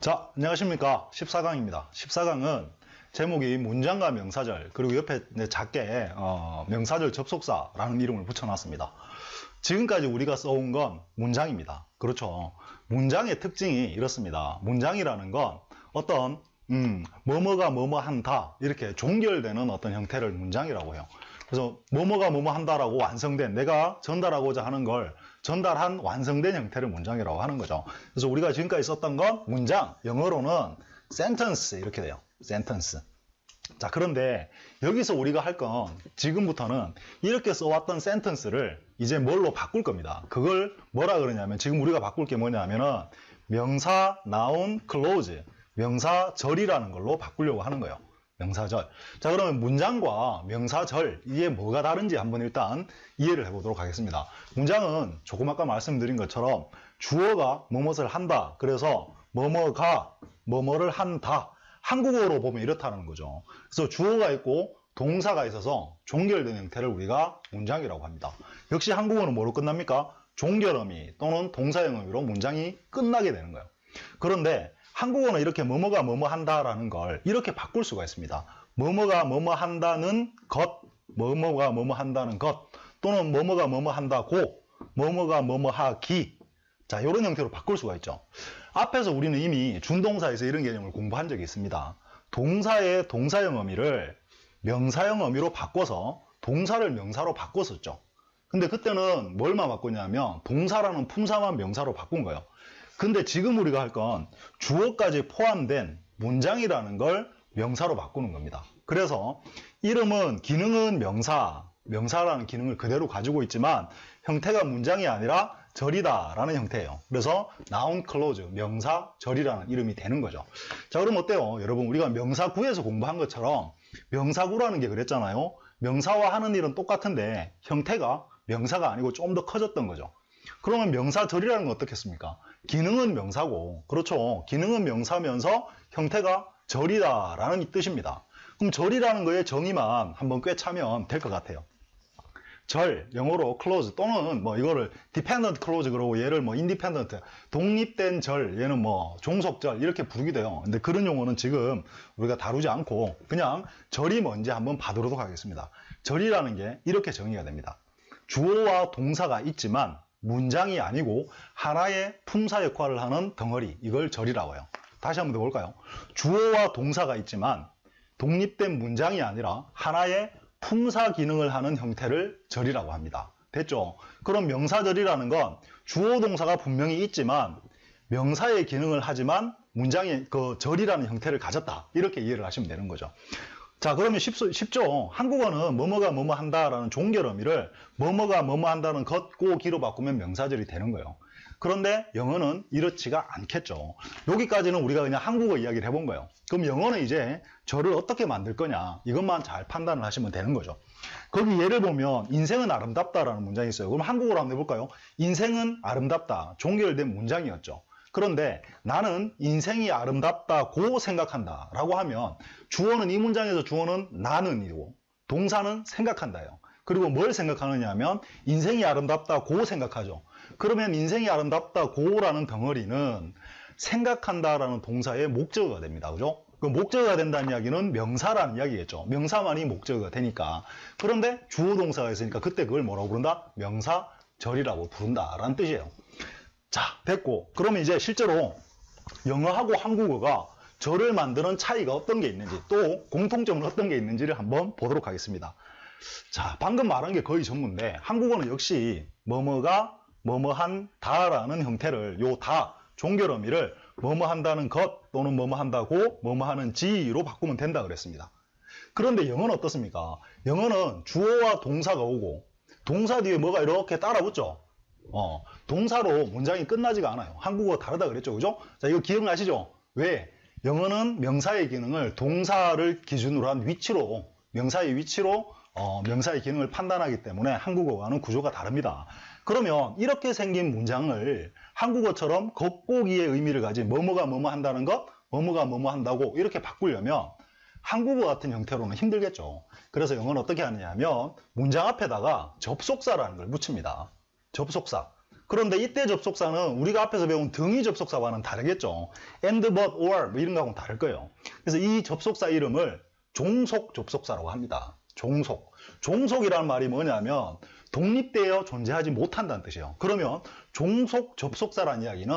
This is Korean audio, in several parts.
자, 안녕하십니까. 14강입니다. 14강은 제목이 문장과 명사절, 그리고 옆에 작게 명사절 접속사라는 이름을 붙여놨습니다. 지금까지 우리가 써온 건 문장입니다. 그렇죠. 문장의 특징이 이렇습니다. 문장이라는 건 어떤 뭐뭐가 뭐뭐 한다, 이렇게 종결되는 어떤 형태를 문장이라고 해요. 그래서 뭐뭐가 뭐뭐 한다라고 완성된, 내가 전달하고자 하는 걸 전달한 완성된 형태를 문장이라고 하는 거죠. 그래서 우리가 지금까지 썼던 건 문장, 영어로는 sentence 이렇게 돼요. sentence. 자, 그런데 여기서 우리가 할 건 지금부터는 이렇게 써왔던 sentence를 이제 뭘로 바꿀 겁니다. 그걸 뭐라 그러냐면, 지금 우리가 바꿀 게 뭐냐면은 명사, noun, clause, 명사절이라는 걸로 바꾸려고 하는 거예요. 명사절. 자, 그러면 문장과 명사절, 이게 뭐가 다른지 한번 일단 이해를 해보도록 하겠습니다. 문장은 조금 아까 말씀드린 것처럼 주어가 뭐뭇을 한다. 그래서 뭐뭐가 뭐뭐를 한다. 한국어로 보면 이렇다는 거죠. 그래서 주어가 있고 동사가 있어서 종결된 형태를 우리가 문장이라고 합니다. 역시 한국어는 뭐로 끝납니까? 종결어미 또는 동사형어미로 문장이 끝나게 되는 거예요. 그런데 한국어는 이렇게 뭐뭐가 뭐뭐 한다라는 걸 이렇게 바꿀 수가 있습니다. 뭐뭐가 뭐뭐 한다는 것, 뭐뭐가 뭐뭐 한다는 것, 또는 뭐뭐가 뭐뭐 한다고, 뭐뭐가 뭐뭐 하기. 자, 이런 형태로 바꿀 수가 있죠. 앞에서 우리는 이미 준동사에서 이런 개념을 공부한 적이 있습니다. 동사의 동사형 어미를 명사형 어미로 바꿔서 동사를 명사로 바꿨었죠. 근데 그때는 뭘만 바꿨냐면 동사라는 품사만 명사로 바꾼 거예요. 근데 지금 우리가 할 건 주어까지 포함된 문장이라는 걸 명사로 바꾸는 겁니다. 그래서 이름은, 기능은 명사라는 기능을 그대로 가지고 있지만 형태가 문장이 아니라 절이다라는 형태예요. 그래서 noun clause, 명사절이라는 이름이 되는 거죠. 자, 그럼 어때요? 여러분, 우리가 명사구에서 공부한 것처럼 명사구라는 게 그랬잖아요. 명사와 하는 일은 똑같은데 형태가 명사가 아니고 좀 더 커졌던 거죠. 그러면 명사절이라는 건 어떻겠습니까? 기능은 명사고, 그렇죠. 기능은 명사면서 형태가 절이다라는 뜻입니다. 그럼 절이라는 거에 정의만 한번 꿰차면 될 것 같아요. 절, 영어로 close, 또는 뭐 이거를 dependent clause 그러고 얘를 뭐 independent, 독립된 절, 얘는 뭐 종속절 이렇게 부르기도 해요. 근데 그런 용어는 지금 우리가 다루지 않고 그냥 절이 뭔지 한번 봐보도록 하겠습니다. 절이라는 게 이렇게 정의가 됩니다. 주어와 동사가 있지만 문장이 아니고 하나의 품사 역할을 하는 덩어리, 이걸 절이라고 해요. 다시 한번 더 볼까요? 주어와 동사가 있지만 독립된 문장이 아니라 하나의 품사 기능을 하는 형태를 절이라고 합니다. 됐죠? 그럼 명사절이라는 건 주어 동사가 분명히 있지만 명사의 기능을 하지만 문장의 그 절이라는 형태를 가졌다. 이렇게 이해를 하시면 되는 거죠. 자, 그러면 쉽죠? 한국어는 뭐뭐가 뭐뭐 한다라는 종결어미를 뭐뭐가 뭐뭐 한다는 것고 기로 바꾸면 명사절이 되는 거예요. 그런데 영어는 이렇지가 않겠죠. 여기까지는 우리가 그냥 한국어 이야기를 해본 거예요. 그럼 영어는 이제 절을 어떻게 만들 거냐, 이것만 잘 판단을 하시면 되는 거죠. 거기 예를 보면 인생은 아름답다라는 문장이 있어요. 그럼 한국어로 한번 해볼까요? 인생은 아름답다, 종결된 문장이었죠. 그런데 나는 인생이 아름답다고 생각한다 라고 하면 주어는, 이 문장에서 주어는 나는이고 동사는 생각한다예요. 그리고 뭘 생각하느냐 하면 인생이 아름답다고 생각하죠. 그러면 인생이 아름답다고라는 덩어리는 생각한다라는 동사의 목적어가 됩니다. 그죠? 그 목적어가 된다는 이야기는 명사라는 이야기겠죠. 명사만이 목적어가 되니까. 그런데 주어 동사가 있으니까 그때 그걸 뭐라고 부른다? 명사절이라고 부른다라는 뜻이에요. 자, 됐고, 그러면 이제 실제로 영어하고 한국어가 절을 만드는 차이가 어떤 게 있는지, 또 공통점은 어떤 게 있는지를 한번 보도록 하겠습니다. 자, 방금 말한 게 거의 전부인데 한국어는 역시 뭐뭐가 뭐뭐한다라는 형태를, 요 다 종결어미를 뭐뭐 한다는 것 또는 뭐뭐 한다고 뭐뭐 하는지로 바꾸면 된다 그랬습니다. 그런데 영어는 어떻습니까? 영어는 주어와 동사가 오고 동사 뒤에 뭐가 이렇게 따라붙죠. 동사로 문장이 끝나지가 않아요. 한국어 다르다 그랬죠. 그죠? 자, 이거 기억나시죠? 왜? 영어는 명사의 기능을 동사를 기준으로 한 위치로, 명사의 위치로 명사의 기능을 판단하기 때문에 한국어와는 구조가 다릅니다. 그러면 이렇게 생긴 문장을 한국어처럼 겉보기의 의미를 가진 뭐뭐가 뭐뭐 한다는 것, 뭐뭐가 뭐뭐 한다고 이렇게 바꾸려면 한국어 같은 형태로는 힘들겠죠. 그래서 영어는 어떻게 하느냐 하면 문장 앞에다가 접속사라는 걸 붙입니다. 접속사. 그런데 이때 접속사는 우리가 앞에서 배운 등위 접속사와는 다르겠죠. and, but, or 뭐 이런 거하고는 다를 거예요. 그래서 이 접속사 이름을 종속 접속사라고 합니다. 종속. 종속이라는 말이 뭐냐면 독립되어 존재하지 못한다는 뜻이에요. 그러면 종속 접속사라는 이야기는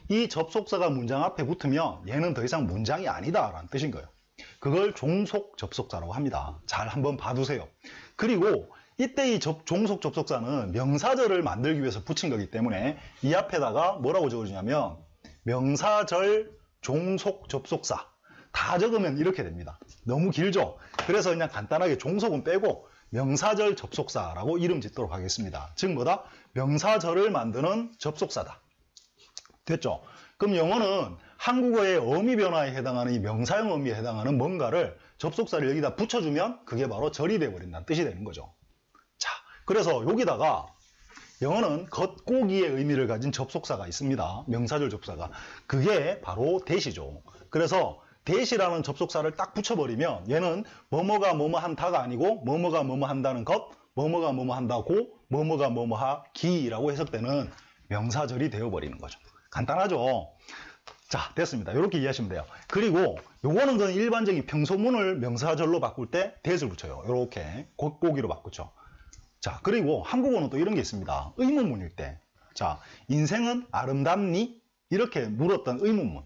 이 접속사가 문장 앞에 붙으면 얘는 더 이상 문장이 아니다라는 뜻인 거예요. 그걸 종속 접속사라고 합니다. 잘 한번 봐두세요. 그리고 이때 이 종속 접속사는 명사절을 만들기 위해서 붙인 거기 때문에 이 앞에다가 뭐라고 적어주냐면 명사절 종속 접속사 다 적으면 이렇게 됩니다. 너무 길죠? 그래서 그냥 간단하게 종속은 빼고 명사절 접속사라고 이름 짓도록 하겠습니다. 즉 뭐다? 명사절을 만드는 접속사다. 됐죠? 그럼 영어는 한국어의 어미 변화에 해당하는 이 명사형 어미에 해당하는 뭔가를 접속사를 여기다 붙여주면 그게 바로 절이 되어버린다는 뜻이 되는 거죠. 자, 그래서 여기다가 영어는 겉고기의 의미를 가진 접속사가 있습니다. 명사절 접속사가. 그게 바로 that이죠. 그래서 that이라는 접속사를 딱 붙여버리면 얘는 뭐뭐가 뭐뭐 한다가 아니고 뭐뭐가 뭐뭐 한다는 것, 뭐뭐가 뭐뭐 한다고, 뭐뭐가 뭐뭐 하기라고 해석되는 명사절이 되어버리는 거죠. 간단하죠? 자, 됐습니다. 이렇게 이해하시면 돼요. 그리고 요거는 그냥 일반적인 평소문을 명사절로 바꿀 때 that을 붙여요. 이렇게 겉고기로 바꾸죠. 자, 그리고 한국어는 또 이런 게 있습니다. 의문문일 때. 자, 인생은 아름답니? 이렇게 물었던 의문문.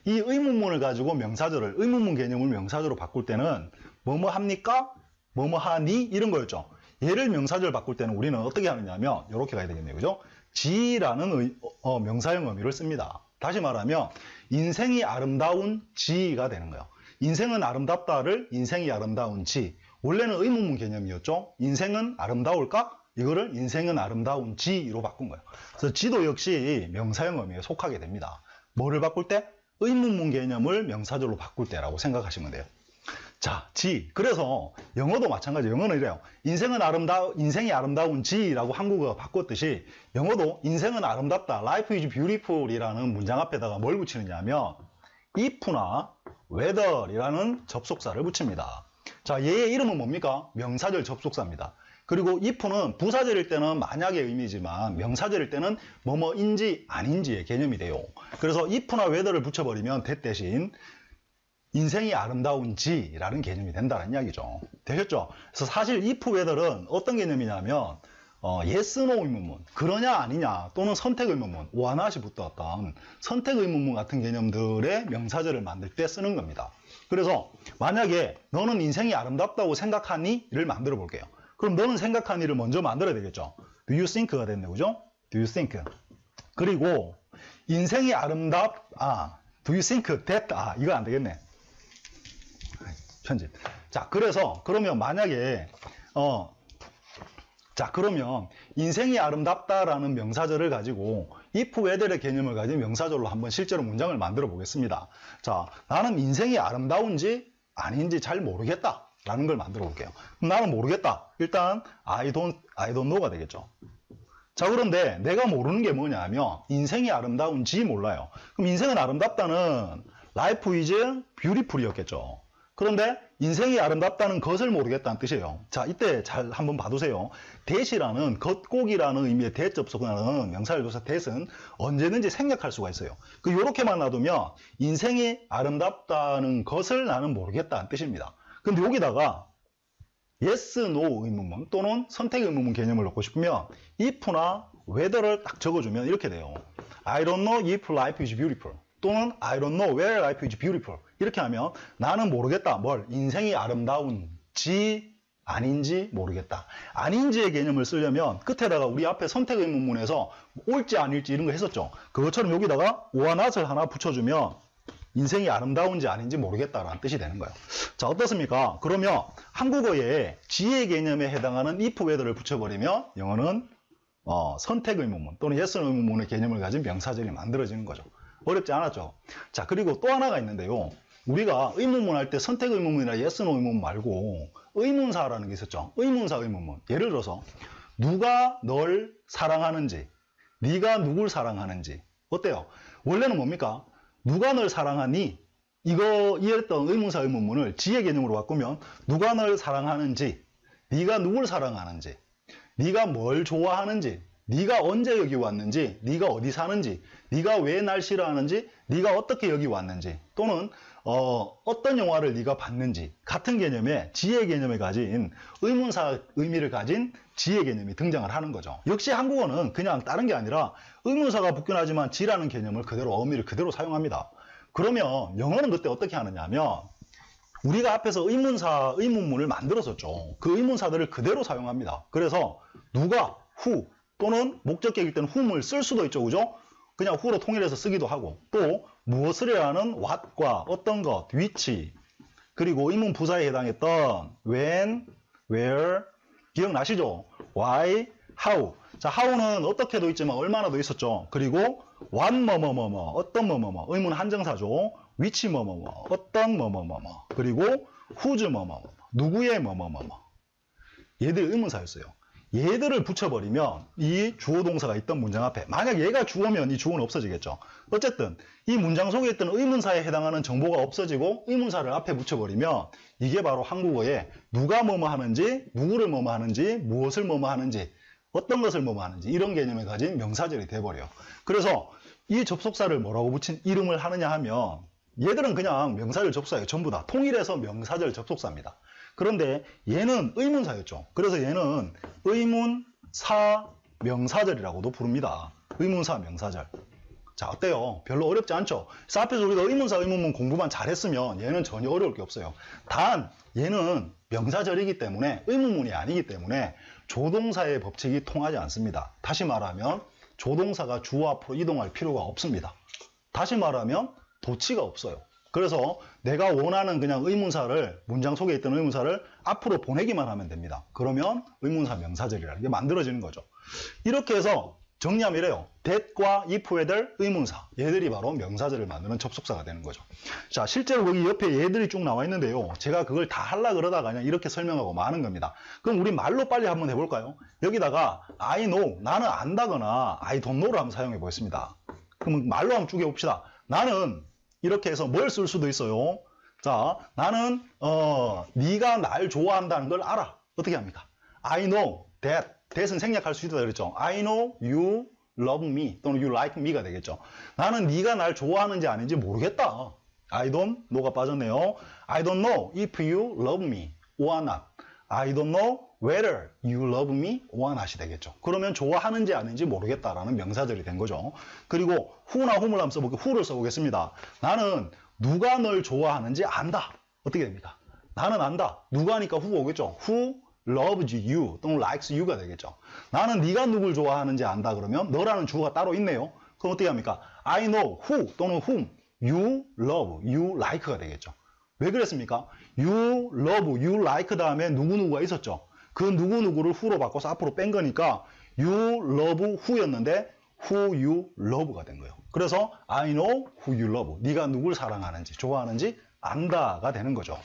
이 의문문을 가지고 명사절을, 의문문 개념을 명사절로 바꿀 때는 뭐뭐 합니까? 뭐뭐 하니? 이런 거였죠. 얘를 명사절 바꿀 때는 우리는 어떻게 하느냐면 이렇게 가야 되겠네요. 그죠? 지라는 명사형 의미를 씁니다. 다시 말하면 인생이 아름다운 지가 되는 거예요. 인생은 아름답다를 인생이 아름다운 지. 원래는 의문문 개념이었죠. 인생은 아름다울까? 이거를 인생은 아름다운 지로 바꾼 거예요. 그래서 지도 역시 명사형 의미에 속하게 됩니다. 뭐를 바꿀 때? 의문문 개념을 명사절로 바꿀 때라고 생각하시면 돼요. 자, 지. 그래서 영어도 마찬가지예요. 영어는 이래요. 인생이 아름다운 지라고 한국어가 바꿨듯이 영어도 인생은 아름답다. Life is beautiful 이라는 문장 앞에다가 뭘 붙이느냐면 if나 whether이라는 접속사를 붙입니다. 자, 얘의 이름은 뭡니까? 명사절 접속사입니다. 그리고 if는 부사절일 때는 만약의 의미지만 명사절일 때는 뭐뭐인지 아닌지의 개념이 돼요. 그래서 if나 whether를 붙여버리면 that 대신 인생이 아름다운지라는 개념이 된다는 이야기죠. 되셨죠? 그래서 사실 if whether는 어떤 개념이냐면 yes, no 의문문, 그러냐 아니냐 또는 선택 의문문, 오하나시 붙었던 선택 의문문 같은 개념들의 명사절을 만들 때 쓰는 겁니다. 그래서 만약에 너는 인생이 아름답다고 생각하니? 를 만들어 볼게요. 그럼 너는 생각하니를 먼저 만들어야 되겠죠. Do you think가 됐네, 그죠? Do you think? 그리고 인생이 do you think that? 이거 안 되겠네. 편집. 자, 그러면 만약에 그러면 인생이 아름답다라는 명사절을 가지고 if whether의 개념을 가진 명사절로 한번 실제로 문장을 만들어 보겠습니다. 자, 나는 인생이 아름다운지 아닌지 잘 모르겠다 라는 걸 만들어 볼게요. 그럼 나는 모르겠다. 일단 I don't know가 되겠죠. 자, 그런데 내가 모르는 게 뭐냐면 인생이 아름다운지 몰라요. 그럼 인생은 아름답다는 life is beautiful이었겠죠. 그런데 인생이 아름답다는 것을 모르겠다는 뜻이에요. 자, 이때 잘 한번 봐두세요. that이라는 겉고기라는 의미의 that 접속하는 명사절 조사 that은 언제든지 생략할 수가 있어요. 요렇게만 놔두면 인생이 아름답다는 것을 나는 모르겠다는 뜻입니다. 근데 여기다가 yes, no 의문문 또는 선택 의문문 개념을 넣고 싶으면 if나 whether를 딱 적어주면 이렇게 돼요. I don't know if life is beautiful. 또는 I don't know where life is beautiful. 이렇게 하면 나는 모르겠다. 뭘? 인생이 아름다운지 아닌지 모르겠다. 아닌지의 개념을 쓰려면 끝에다가 우리 앞에 선택 의문문에서 옳지 아닐지 이런 거 했었죠. 그것처럼 여기다가 오와 낫을 하나 붙여주면 인생이 아름다운지 아닌지 모르겠다라는 뜻이 되는 거예요. 자, 어떻습니까? 그러면 한국어에 지의 개념에 해당하는 if, whether를 붙여버리면 영어는 선택 의문문 또는 yes, no 의문문의 개념을 가진 명사절이 만들어지는 거죠. 어렵지 않았죠? 자, 그리고 또 하나가 있는데요. 우리가 의문문 할 때 선택 의문문이나 yes, no 의문문 말고 의문사라는 게 있었죠. 의문사 의문문. 예를 들어서 누가 널 사랑하는지, 네가 누굴 사랑하는지. 어때요? 원래는 뭡니까? 누가 널 사랑하니? 이거 이해했던 의문사 의문문을 지의 개념으로 바꾸면 누가 널 사랑하는지, 네가 누굴 사랑하는지, 네가 뭘 좋아하는지, 네가 언제 여기 왔는지, 네가 어디 사는지, 네가 왜 날 싫어하는지, 네가 어떻게 여기 왔는지, 또는 어떤 영화를 네가 봤는지 같은 개념의 지혜 개념을 가진 의문사 의미를 가진 지혜 개념이 등장을 하는 거죠. 역시 한국어는 그냥 다른 게 아니라 의문사가 붙긴 하지만 지라는 개념을 그대로 어미를 그대로 사용합니다. 그러면 영어는 그때 어떻게 하느냐 하면 우리가 앞에서 의문사, 의문문을 만들었었죠. 그 의문사들을 그대로 사용합니다. 그래서 누가, who 또는 목적격일 때는 whom을 쓸 수도 있죠. 그죠? 그냥 who로 통일해서 쓰기도 하고 또 무엇을 해야 하는 what과 어떤 것, which 그리고 의문 부사에 해당했던 when, where 기억나시죠? why, how 자, how는 어떻게도 있지만 얼마나도 있었죠. 그리고 what 뭐뭐뭐뭐 어떤 뭐뭐뭐 의문 한정사죠. which 뭐뭐뭐 어떤 뭐뭐뭐뭐 그리고 whose 뭐뭐뭐 누구의 뭐뭐뭐뭐 얘들이 의문사였어요. 얘들을 붙여버리면 이 주어 동사가 있던 문장 앞에 만약 얘가 주어면 이 주어는 없어지겠죠. 어쨌든 이 문장 속에 있던 의문사에 해당하는 정보가 없어지고 의문사를 앞에 붙여버리면 이게 바로 한국어에 누가 뭐뭐 하는지 누구를 뭐뭐 하는지 무엇을 뭐뭐 하는지 어떤 것을 뭐뭐 하는지 이런 개념을 가진 명사절이 돼버려요. 그래서 이 접속사를 뭐라고 붙인 이름을 하느냐 하면 얘들은 그냥 명사절 접속사예요. 전부 다 통일해서 명사절 접속사입니다. 그런데 얘는 의문사였죠. 그래서 얘는 의문사 명사절이라고도 부릅니다. 의문사 명사절. 자, 어때요? 별로 어렵지 않죠? 그래서 앞에서 우리가 의문사 의문문 공부만 잘했으면 얘는 전혀 어려울 게 없어요. 단 얘는 명사절이기 때문에 의문문이 아니기 때문에 조동사의 법칙이 통하지 않습니다. 다시 말하면 조동사가 주어 앞으로 이동할 필요가 없습니다. 다시 말하면 도치가 없어요. 그래서 내가 원하는 그냥 의문사를 문장 속에 있던 의문사를 앞으로 보내기만 하면 됩니다. 그러면 의문사 명사절이라는 게 만들어지는 거죠. 이렇게 해서 정리하면 이래요. that과 if에 될 의문사 얘들이 바로 명사절을 만드는 접속사가 되는 거죠. 자, 실제로 여기 옆에 얘들이 쭉 나와 있는데요. 제가 그걸 다 하려고 그러다가 그냥 이렇게 설명하고 마는 겁니다. 그럼 우리 말로 빨리 한번 해볼까요? 여기다가 I know, 나는 안다거나 I don't know를 한번 사용해 보겠습니다. 그럼 말로 한번 쭉 해봅시다. 나는 이렇게 해서 뭘 쓸 수도 있어요. 자, 나는 네가 날 좋아한다는 걸 알아. 어떻게 합니까? I know that. that은 생략할 수 있다 그랬죠. I know you love me 또는 you like me가 되겠죠. 나는 네가 날 좋아하는지 아닌지 모르겠다. I don't know가 빠졌네요. I don't know if you love me or not. I don't know whether you love me or not이 되겠죠. 그러면 좋아하는지 아닌지 모르겠다라는 명사절이 된 거죠. 그리고 who나 whom을 한번 써볼게요. who를 써보겠습니다. 나는 누가 널 좋아하는지 안다. 어떻게 됩니까? 나는 안다. 누가 하니까 who가 오겠죠. who loves you 또는 likes you가 되겠죠. 나는 네가 누굴 좋아하는지 안다 그러면 너라는 주어가 따로 있네요. 그럼 어떻게 합니까? I know who 또는 whom you love, you like가 되겠죠. 왜 그랬습니까? you love, you like 다음에 누구누구가 있었죠. 그 누구누구를 who로 바꿔서 앞으로 뺀 거니까 you love who였는데 who you love가 된 거예요. 그래서 I know who you love. 네가 누굴 사랑하는지 좋아하는지 안다가 되는 거죠.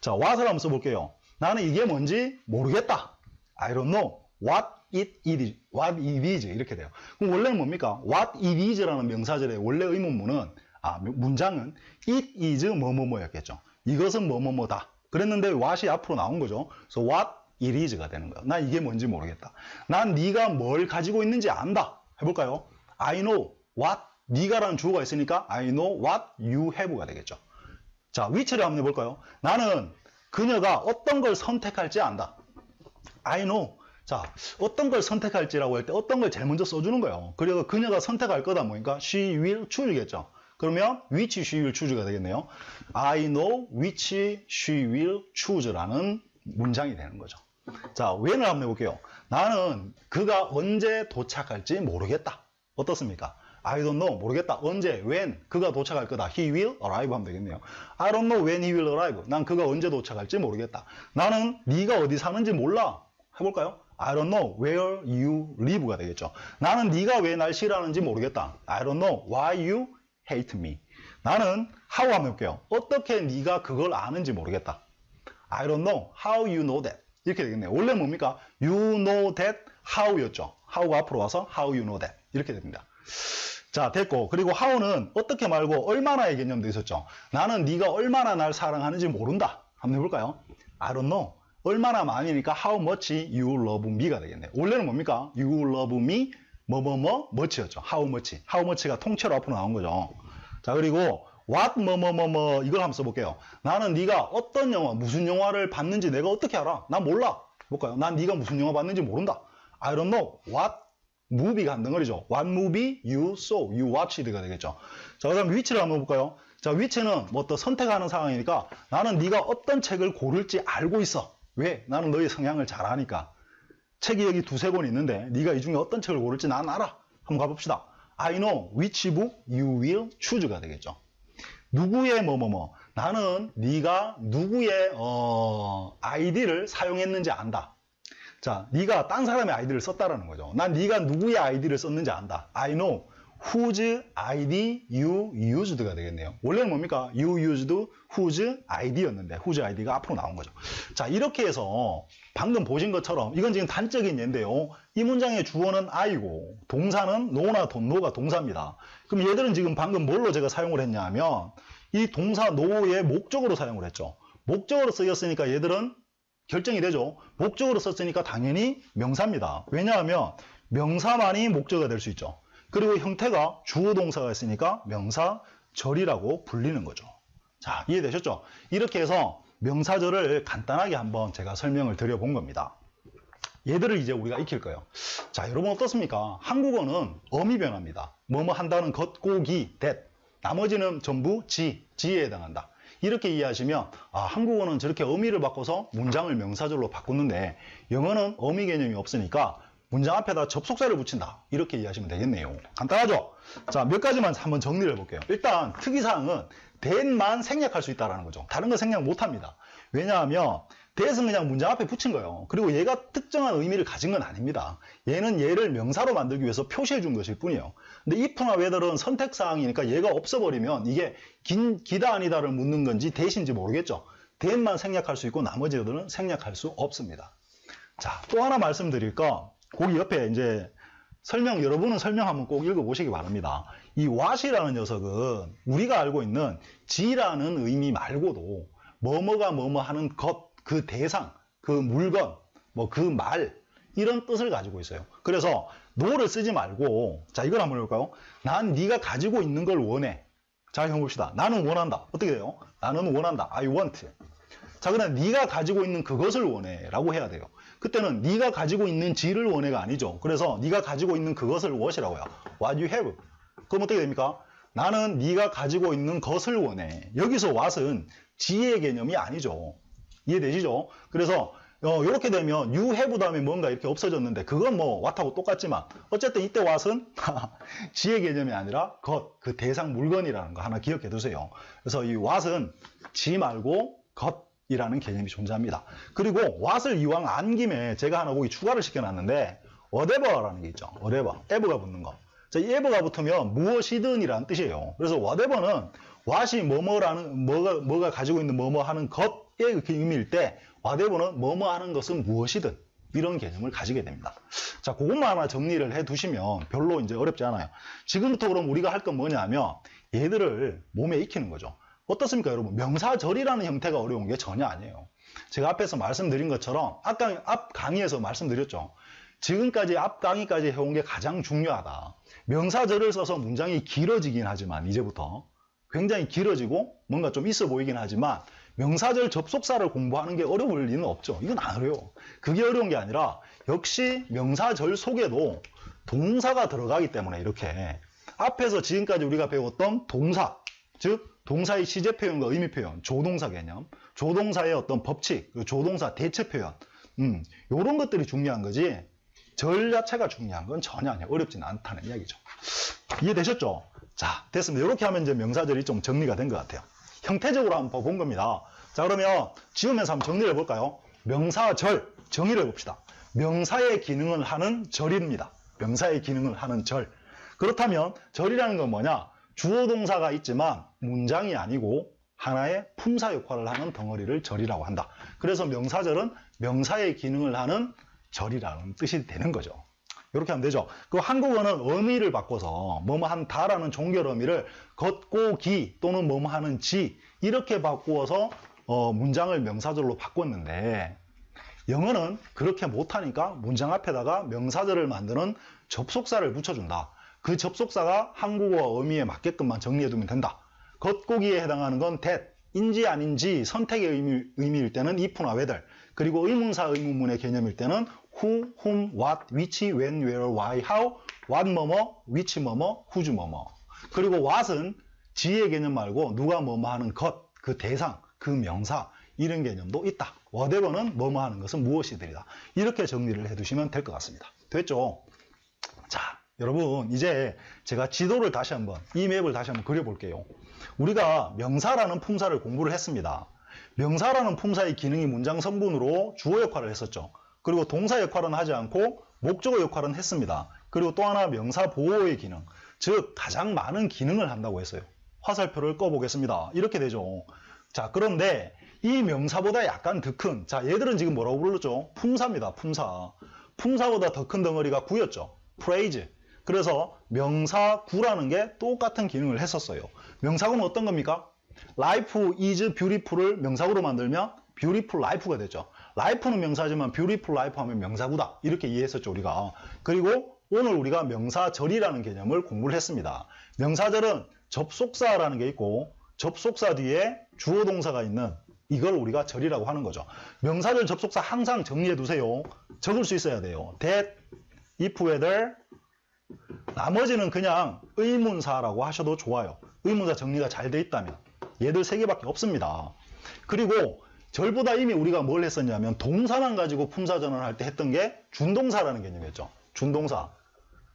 자, what을 한번 써볼게요. 나는 이게 뭔지 모르겠다. I don't know what it is. 이렇게 돼요. 그럼 원래는 뭡니까? what it is라는 명사절의 원래 의문문은 문장은 it is 뭐뭐뭐였겠죠. 이것은 뭐뭐뭐다. 그랬는데 what이 앞으로 나온 거죠. 그래서 what it is가 되는 거예요. 난 이게 뭔지 모르겠다. 난 네가 뭘 가지고 있는지 안다. 해볼까요? I know what 네가라는 주어가 있으니까 I know what you have가 되겠죠. 자, which를 한번 해볼까요? 나는 그녀가 어떤 걸 선택할지 안다. I know. 자, 어떤 걸 선택할지라고 할 때 어떤 걸 제일 먼저 써주는 거예요. 그리고 그녀가 선택할 거다 보니까 she will choose겠죠. 그러면 which she will choose가 되겠네요. I know which she will choose라는 문장이 되는 거죠. 자, when을 한번 해볼게요. 나는 그가 언제 도착할지 모르겠다. 어떻습니까? I don't know. 모르겠다. 언제, when, 그가 도착할 거다. He will arrive 하면 되겠네요. I don't know when he will arrive. 난 그가 언제 도착할지 모르겠다. 나는 네가 어디 사는지 몰라. 해볼까요? I don't know where you live가 되겠죠. 나는 네가 왜 날 싫어하는지 모르겠다. I don't know why you hate me. 나는 how 한번 해볼게요. 어떻게 네가 그걸 아는지 모르겠다. I don't know how you know that. 이렇게 되겠네요. 원래 뭡니까? You know that how였죠. how가 앞으로 와서 how you know that. 이렇게 됩니다. 자, 됐고. 그리고 how는 어떻게 말고 얼마나의 개념도 있었죠. 나는 네가 얼마나 날 사랑하는지 모른다. 한번 해볼까요? I don't know. 얼마나 많이니까 how much you love me가 되겠네요. 원래는 뭡니까? You love me much였죠. how much. how much가 통째로 앞으로 나온 거죠. 자, 그리고 what 이걸 한번 써볼게요. 나는 네가 어떤 영화, 무슨 영화를 봤는지 내가 어떻게 알아? 난 몰라. 볼까요? 난 네가 무슨 영화 봤는지 모른다. I don't know what movie가 한 덩어리죠. What movie you saw, you watched가 되겠죠. 자, 그 다음 위치를 한번 볼까요? 자, 위치는 뭐 또 선택하는 상황이니까 나는 네가 어떤 책을 고를지 알고 있어. 왜? 나는 너의 성향을 잘 아니까. 책이 여기 두세 권 있는데 네가 이 중에 어떤 책을 고를지 난 알아. 한번 가봅시다. I know which book you will choose가 되겠죠. 누구의 나는 네가 누구의 아이디를 사용했는지 안다. 자, 네가 딴 사람의 아이디를 썼다라는 거죠. 난 네가 누구의 아이디를 썼는지 안다. I know whose ID you used가 되겠네요. 원래는 뭡니까? You used whose ID였는데 whose ID가 앞으로 나온 거죠. 자, 이렇게 해서 방금 보신 것처럼 이건 지금 단적인 예인데요. 이 문장의 주어는 I고 동사는 no나 no가 동사입니다. 그럼 얘들은 지금 방금 뭘로 제가 사용을 했냐 하면 이 동사 no의 목적으로 사용을 했죠. 목적으로 쓰였으니까 얘들은 결정이 되죠. 목적으로 썼으니까 당연히 명사입니다. 왜냐하면 명사만이 목적어가 될 수 있죠. 그리고 형태가 주어 동사가 있으니까 명사절이라고 불리는 거죠. 자, 이해되셨죠? 이렇게 해서 명사절을 간단하게 한번 제가 설명을 드려본 겁니다. 얘들을 이제 우리가 익힐 거예요. 자, 여러분 어떻습니까? 한국어는 어미 변화입니다. 뭐뭐 한다는 것, 고기, that. 나머지는 전부 지에 해당한다. 이렇게 이해하시면 한국어는 저렇게 어미를 바꿔서 문장을 명사절로 바꾸는데 영어는 어미 개념이 없으니까 문장 앞에다 접속사를 붙인다. 이렇게 이해하시면 되겠네요. 간단하죠? 자, 몇 가지만 한번 정리를 해볼게요. 일단 특이사항은 that만 생략할 수 있다는 거죠. 다른 거 생략 못합니다. 왜냐하면 that은 그냥 문장 앞에 붙인 거예요. 그리고 얘가 특정한 의미를 가진 건 아닙니다. 얘는 얘를 명사로 만들기 위해서 표시해 준 것일 뿐이에요. 근데 if나 whether은 선택사항이니까 얘가 없어버리면 이게 기다 아니다를 묻는 건지 that인지 모르겠죠. that만 생략할 수 있고 나머지들은 생략할 수 없습니다. 자, 또 하나 말씀드릴 거 거기 옆에 이제 여러분은 설명 한번 꼭 읽어보시기 바랍니다. 이 what이라는 녀석은 우리가 알고 있는 지라는 의미 말고도 뭐뭐가 뭐뭐 하는 것, 그 대상, 그 물건, 뭐 그 말 이런 뜻을 가지고 있어요. 그래서 no를 쓰지 말고 자, 이걸 한번 해볼까요? 난 네가 가지고 있는 걸 원해. 자, 한번 봅시다. 나는 원한다. 어떻게 돼요? 나는 원한다. I want. 자, 그럼 네가 가지고 있는 그것을 원해 라고 해야 돼요. 그때는 네가 가지고 있는 지를 원해가 아니죠. 그래서 네가 가지고 있는 그것을 what이라고 해요. What you have. 그럼 어떻게 됩니까? 나는 네가 가지고 있는 것을 원해. 여기서 what은 지의 개념이 아니죠. 이해되시죠? 그래서 이렇게 되면 you have 다음에 뭔가 이렇게 없어졌는데 그건 뭐 what하고 똑같지만 어쨌든 이때 what은 지의 개념이 아니라 것, 그 대상 물건이라는 거 하나 기억해 두세요. 그래서 이 what은 지 말고 것이라는 개념이 존재합니다. 그리고 what을 이왕 안 김에 제가 하나 거기 추가를 시켜놨는데 whatever라는 게 있죠. whatever, ever가 붙는 거. 자, 이 ever가 붙으면 무엇이든이라는 뜻이에요. 그래서 whatever는 what이 뭐가 가지고 있는 뭐뭐 하는 것의 의미일 때 whatever는 뭐뭐 하는 것은 무엇이든 이런 개념을 가지게 됩니다. 자, 그것만 하나 정리를 해 두시면 별로 이제 어렵지 않아요. 지금부터 그럼 우리가 할 건 뭐냐면 얘들을 몸에 익히는 거죠. 어떻습니까, 여러분? 명사절이라는 형태가 어려운 게 전혀 아니에요. 제가 앞에서 말씀드린 것처럼 앞 강의에서 말씀드렸죠. 지금까지 앞 강의까지 해온 게 가장 중요하다. 명사절을 써서 문장이 길어지긴 하지만 이제부터 굉장히 길어지고 뭔가 좀 있어 보이긴 하지만 명사절 접속사를 공부하는 게 어려울 리는 없죠. 이건 안 어려워. 그게 어려운 게 아니라 역시 명사절 속에도 동사가 들어가기 때문에 이렇게 앞에서 지금까지 우리가 배웠던 동사, 즉 동사의 시제 표현과 의미 표현, 조동사 개념, 조동사의 어떤 법칙, 조동사 대체 표현 이런 것들이 중요한 거지 절 자체가 중요한 건 전혀 아니에요. 어렵지는 않다는 이야기죠. 이해되셨죠? 자, 됐습니다. 이렇게 하면 이제 명사절이 좀 정리가 된 것 같아요. 형태적으로 한번 본 겁니다. 자, 그러면 지우면서 한번 정리를 해볼까요? 명사절 정의를 해봅시다. 명사의 기능을 하는 절입니다. 명사의 기능을 하는 절. 그렇다면 절이라는 건 뭐냐? 주어 동사가 있지만 문장이 아니고 하나의 품사 역할을 하는 덩어리를 절이라고 한다. 그래서 명사절은 명사의 기능을 하는 절이라는 뜻이 되는 거죠. 이렇게 하면 되죠. 그 한국어는 어미를 바꿔서 뭐뭐 한다라는 종결 어미를 걷고 기 또는 뭐뭐 하는 지 이렇게 바꾸어서 문장을 명사절로 바꿨는데 영어는 그렇게 못하니까 문장 앞에다가 명사절을 만드는 접속사를 붙여준다. 그 접속사가 한국어 의미에 맞게끔만 정리해두면 된다. 겉고기에 해당하는 건 that, 인지 아닌지 선택의 의미일 때는 if나 whether, 그리고 의문사 의문문의 개념일 때는 who, whom, what, which, when, where, why, how, what 뭐뭐, which 뭐뭐, whose 뭐뭐. 그리고 what은 지의 개념 말고 누가 뭐뭐 하는 것, 그 대상, 그 명사 이런 개념도 있다. whatever는 뭐뭐 하는 것은 무엇이들이다. 이렇게 정리를 해두시면 될 것 같습니다. 됐죠? 자, 여러분 이제 제가 지도를 다시 한번, 이 맵을 다시 한번 그려볼게요. 우리가 명사라는 품사를 공부를 했습니다. 명사라는 품사의 기능이 문장 성분으로 주어 역할을 했었죠. 그리고 동사 역할은 하지 않고 목적어 역할은 했습니다. 그리고 또 하나 명사 보호의 기능, 즉 가장 많은 기능을 한다고 했어요. 화살표를 꺼보겠습니다. 이렇게 되죠. 자, 그런데 이 명사보다 약간 더 큰, 자, 얘들은 지금 뭐라고 불렀죠? 품사입니다. 품사. 품사보다 더 큰 덩어리가 구였죠. phrase. 그래서 명사구라는 게 똑같은 기능을 했었어요. 명사구는 어떤 겁니까? life is beautiful을 명사구로 만들면 beautiful life가 되죠. life는 명사지만 beautiful life 하면 명사구다. 이렇게 이해했었죠, 우리가. 그리고 오늘 우리가 명사절이라는 개념을 공부를 했습니다. 명사절은 접속사라는 게 있고 접속사 뒤에 주어 동사가 있는 이걸 우리가 절이라고 하는 거죠. 명사절 접속사 항상 정리해 두세요. 적을 수 있어야 돼요. that, if, whether. 나머지는 그냥 의문사라고 하셔도 좋아요. 의문사 정리가 잘 돼 있다면. 얘들 세 개밖에 없습니다. 그리고 절보다 이미 우리가 뭘 했었냐면 동사만 가지고 품사전환을 할 때 했던 게 준동사라는 개념이었죠. 준동사.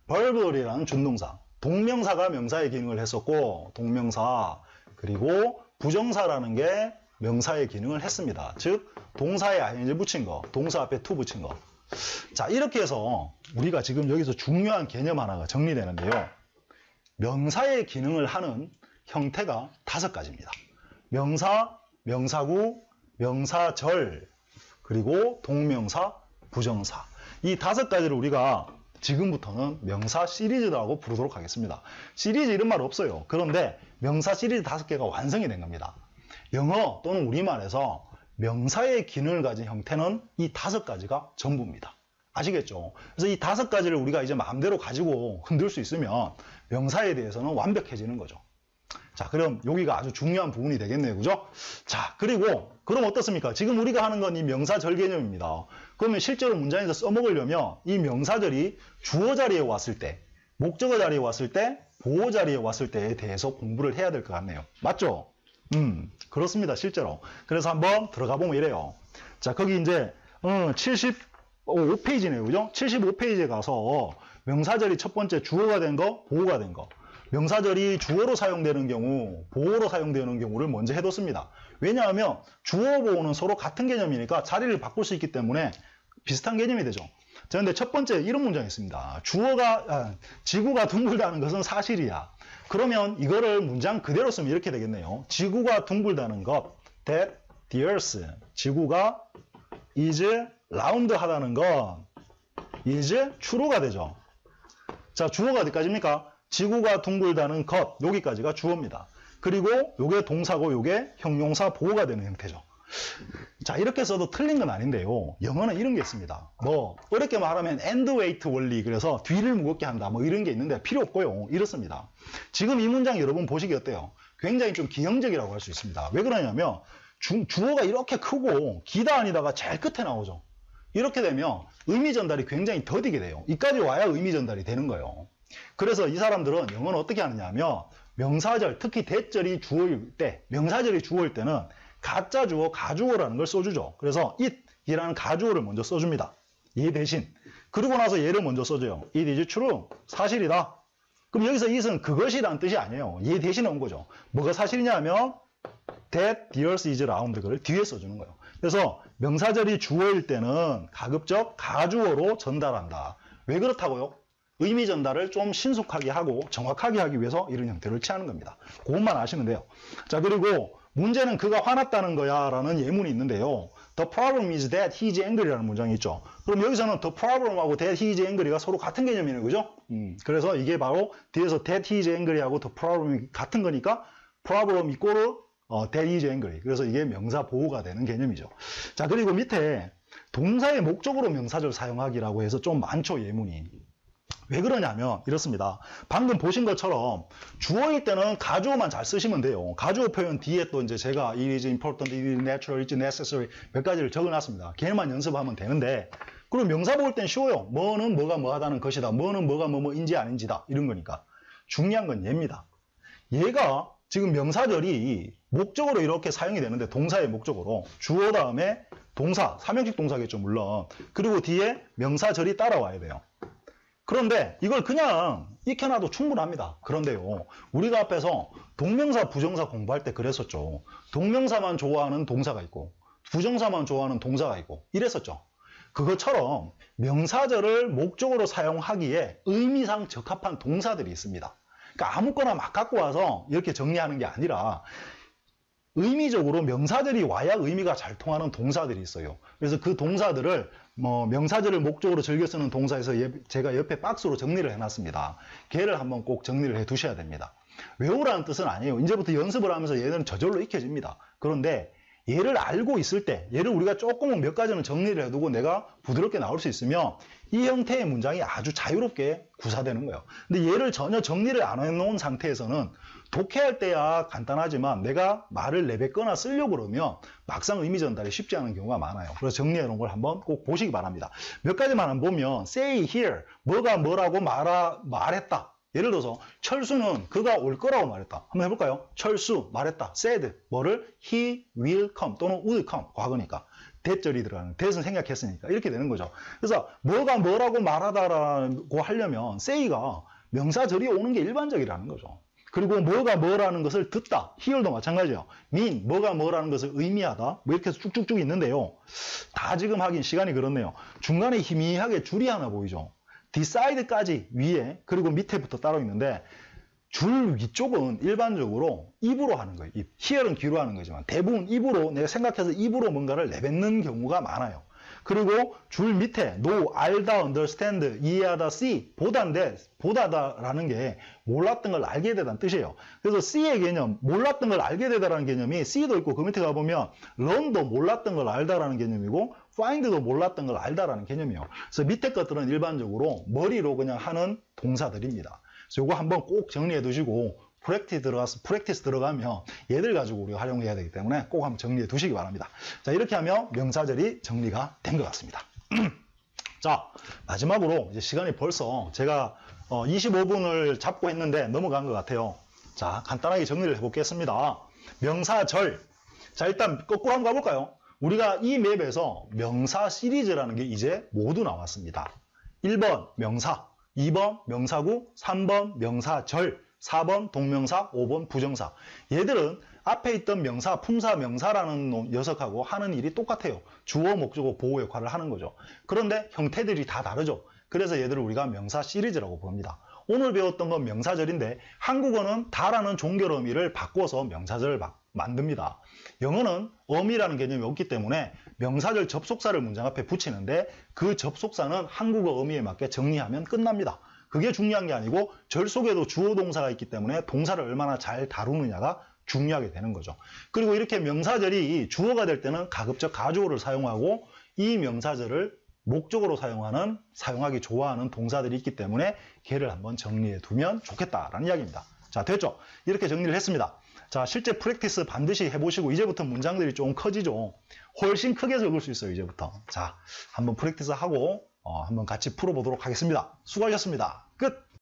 verb이라는 준동사. 동명사가 명사의 기능을 했었고 동명사, 그리고 부정사라는 게 명사의 기능을 했습니다. 즉 동사에 ing 붙인 거, 동사 앞에 to 붙인 거. 자, 이렇게 해서 우리가 지금 여기서 중요한 개념 하나가 정리되는데요. 명사의 기능을 하는 형태가 5가지입니다. 명사, 명사구, 명사절, 그리고 동명사, 부정사. 이 5가지를 우리가 지금부터는 명사 시리즈라고 부르도록 하겠습니다. 시리즈 이런 말 없어요. 그런데 명사 시리즈 5개가 완성이 된 겁니다. 영어 또는 우리말에서 명사의 기능을 가진 형태는 이 5가지가 전부입니다. 아시겠죠? 그래서 이 5가지를 우리가 이제 마음대로 가지고 흔들 수 있으면 명사에 대해서는 완벽해지는 거죠. 자, 그럼 여기가 아주 중요한 부분이 되겠네요. 그죠? 자, 그리고 그럼 어떻습니까? 지금 우리가 하는 건 이 명사절 개념입니다. 그러면 실제로 문장에서 써먹으려면 이 명사절이 주어 자리에 왔을 때, 목적어 자리에 왔을 때, 보호 자리에 왔을 때에 대해서 공부를 해야 될 것 같네요. 맞죠? 그렇습니다. 실제로. 그래서 한번 들어가 보면 이래요. 자, 거기 이제 75페이지네요. 그죠? 75페이지에 가서 명사절이 첫 번째 주어가 된 거, 보호가 된 거. 명사절이 주어로 사용되는 경우, 보호로 사용되는 경우를 먼저 해뒀습니다. 왜냐하면 주어, 보호는 서로 같은 개념이니까 자리를 바꿀 수 있기 때문에 비슷한 개념이 되죠. 자, 근데 첫 번째 이런 문장이 있습니다. 지구가 둥글다는 것은 사실이야. 그러면 이거를 문장 그대로 쓰면 이렇게 되겠네요. 지구가 둥글다는 것, that the earth, 지구가 is round 하다는 것, is true가 되죠. 자, 주어가 어디까지입니까? 지구가 둥글다는 것, 여기까지가 주어입니다. 그리고 요게 동사고 요게 형용사 보호가 되는 형태죠. 자, 이렇게 써도 틀린 건 아닌데요. 영어는 이런 게 있습니다. 뭐 어렵게 말하면 end weight 원리, 그래서 뒤를 무겁게 한다, 뭐 이런 게 있는데 필요 없고요. 이렇습니다. 지금 이 문장 여러분 보시기 어때요? 굉장히 좀 기형적이라고 할 수 있습니다. 왜 그러냐면 주어가 이렇게 크고 기다 아니다가 제일 끝에 나오죠. 이렇게 되면 의미 전달이 굉장히 더디게 돼요. 이까지 와야 의미 전달이 되는 거예요. 그래서 이 사람들은 영어는 어떻게 하느냐 하면 명사절, 특히 대절이 주어일 때, 명사절이 주어일 때는 가짜 주어, 가주어라는 걸 써주죠. 그래서 it이라는 가주어를 먼저 써줍니다. 얘 대신. 그러고 나서 얘를 먼저 써줘요. it is true. 사실이다. 그럼 여기서 it은 그것이라는 뜻이 아니에요. 얘 대신에 온 거죠. 뭐가 사실이냐 하면 that the earth is round, 그걸 뒤에 써주는 거예요. 그래서 명사절이 주어일 때는 가급적 가주어로 전달한다. 왜 그렇다고요? 의미 전달을 좀 신속하게 하고 정확하게 하기 위해서 이런 형태를 취하는 겁니다. 그것만 아시면 돼요. 자, 그리고 문제는 그가 화났다는 거야 라는 예문이 있는데요. The problem is that he is angry 라는 문장이 있죠. 그럼 여기서는 the problem하고 that he is angry가 서로 같은 개념이네요. 그죠? 그래서 이게 바로 뒤에서 that he is angry하고 the problem이 같은 거니까 problem 이꼬르 that he is angry. 그래서 이게 명사 보호가 되는 개념이죠. 자, 그리고 밑에 동사의 목적으로 명사절 사용하기라고 해서 좀 많죠, 예문이. 왜 그러냐면 이렇습니다. 방금 보신 것처럼 주어일 때는 가주어만 잘 쓰시면 돼요. 가주어 표현 뒤에 또 이제 제가 it is important, it is natural, it is necessary 몇 가지를 적어놨습니다. 걔만 연습하면 되는데, 그리고 명사 볼 땐 쉬워요. 뭐는 뭐가 뭐하다는 것이다. 뭐는 뭐가 뭐뭐인지 아닌지다. 이런 거니까. 중요한 건 얘입니다. 얘가 지금 명사절이 목적으로 이렇게 사용이 되는데, 동사의 목적으로 주어 다음에 동사, 삼형식 동사겠죠, 물론. 그리고 뒤에 명사절이 따라와야 돼요. 그런데 이걸 그냥 익혀놔도 충분합니다. 그런데요, 우리가 앞에서 동명사, 부정사 공부할 때 그랬었죠. 동명사만 좋아하는 동사가 있고 부정사만 좋아하는 동사가 있고 이랬었죠. 그것처럼 명사절을 목적으로 사용하기에 의미상 적합한 동사들이 있습니다. 그러니까 아무거나 막 갖고 와서 이렇게 정리하는 게 아니라 의미적으로 명사절이 와야 의미가 잘 통하는 동사들이 있어요. 그래서 그 동사들을 명사절을 목적으로 즐겨 쓰는 동사에서 제가 옆에 박스로 정리를 해놨습니다. 걔를 한번 꼭 정리를 해 두셔야 됩니다. 외우라는 뜻은 아니에요. 이제부터 연습을 하면서 얘는 저절로 익혀집니다. 그런데 얘를 알고 있을 때, 얘를 우리가 조금은 몇 가지는 정리를 해두고 내가 부드럽게 나올 수 있으면 이 형태의 문장이 아주 자유롭게 구사되는 거예요. 근데 얘를 전혀 정리를 안 해놓은 상태에서는 독해할 때야 간단하지만 내가 말을 내뱉거나 쓰려고 그러면 막상 의미 전달이 쉽지 않은 경우가 많아요. 그래서 정리해 놓은 걸 한번 꼭 보시기 바랍니다. 몇 가지만 보면 say here, 뭐가 뭐라고 말했다. 예를 들어서 철수는 그가 올 거라고 말했다. 한번 해볼까요? 철수 말했다. said 뭐를? he will come 또는 would come. 과거니까. 대절이 들어가는, 대선 생략했으니까 이렇게 되는 거죠. 그래서 뭐가 뭐라고 말하다라고 하려면 say가 명사절이 오는 게 일반적이라는 거죠. 그리고 뭐가 뭐라는 것을 듣다. hear도 마찬가지예요. mean, 뭐가 뭐라는 것을 의미하다. 뭐 이렇게 해서 쭉쭉쭉 있는데요. 다 지금 하긴 시간이 그렇네요. 중간에 희미하게 줄이 하나 보이죠. decide까지 위에, 그리고 밑에부터 따로 있는데 줄 위쪽은 일반적으로 입으로 하는 거예요. 입. hear은 귀로 하는 거지만 대부분 입으로, 내가 생각해서 입으로 뭔가를 내뱉는 경우가 많아요. 그리고 줄 밑에 know, 알다, understand, 이해하다, see, 보다인데 보다다라는 게 몰랐던 걸 알게 되다는 뜻이에요. 그래서 see의 개념, 몰랐던 걸 알게 되다라는 개념이 see도 있고 그 밑에 가보면 learn도 몰랐던 걸 알다라는 개념이고 find도 몰랐던 걸 알다라는 개념이에요. 그래서 밑에 것들은 일반적으로 머리로 그냥 하는 동사들입니다. 그래서 이거 한번 꼭 정리해 두시고 프랙티스 들어가면 얘들 가지고 우리가 활용해야 되기 때문에 꼭 한번 정리해 두시기 바랍니다. 자, 이렇게 하면 명사절이 정리가 된 것 같습니다. 자, 마지막으로 이제 시간이 벌써 제가 25분을 잡고 했는데 넘어간 것 같아요. 자, 간단하게 정리를 해보겠습니다. 명사절. 자, 일단 거꾸로 한번 가볼까요? 우리가 이 맵에서 명사 시리즈라는 게 이제 모두 나왔습니다. 1번 명사, 2번 명사구, 3번 명사절, 4번 동명사, 5번 부정사. 얘들은 앞에 있던 명사, 품사, 명사라는 녀석하고 하는 일이 똑같아요. 주어, 목적어, 보호 역할을 하는 거죠. 그런데 형태들이 다 다르죠. 그래서 얘들을 우리가 명사 시리즈라고 부릅니다. 오늘 배웠던 건 명사절인데 한국어는 다라는 종결 어미를 바꿔서 명사절을 만듭니다. 영어는 어미라는 개념이 없기 때문에 명사절 접속사를 문장 앞에 붙이는데 그 접속사는 한국어 어미에 맞게 정리하면 끝납니다. 그게 중요한 게 아니고 절 속에도 주어 동사가 있기 때문에 동사를 얼마나 잘 다루느냐가 중요하게 되는 거죠. 그리고 이렇게 명사절이 주어가 될 때는 가급적 가주어를 사용하고 이 명사절을 목적으로 사용하기 좋아하는 동사들이 있기 때문에 걔를 한번 정리해 두면 좋겠다라는 이야기입니다. 자, 됐죠? 이렇게 정리를 했습니다. 자, 실제 프랙티스 반드시 해보시고 이제부터 문장들이 좀 커지죠. 훨씬 크게 적을 수 있어요, 이제부터. 자, 한번 프랙티스 하고 한번 같이 풀어보도록 하겠습니다. 수고하셨습니다. 끝!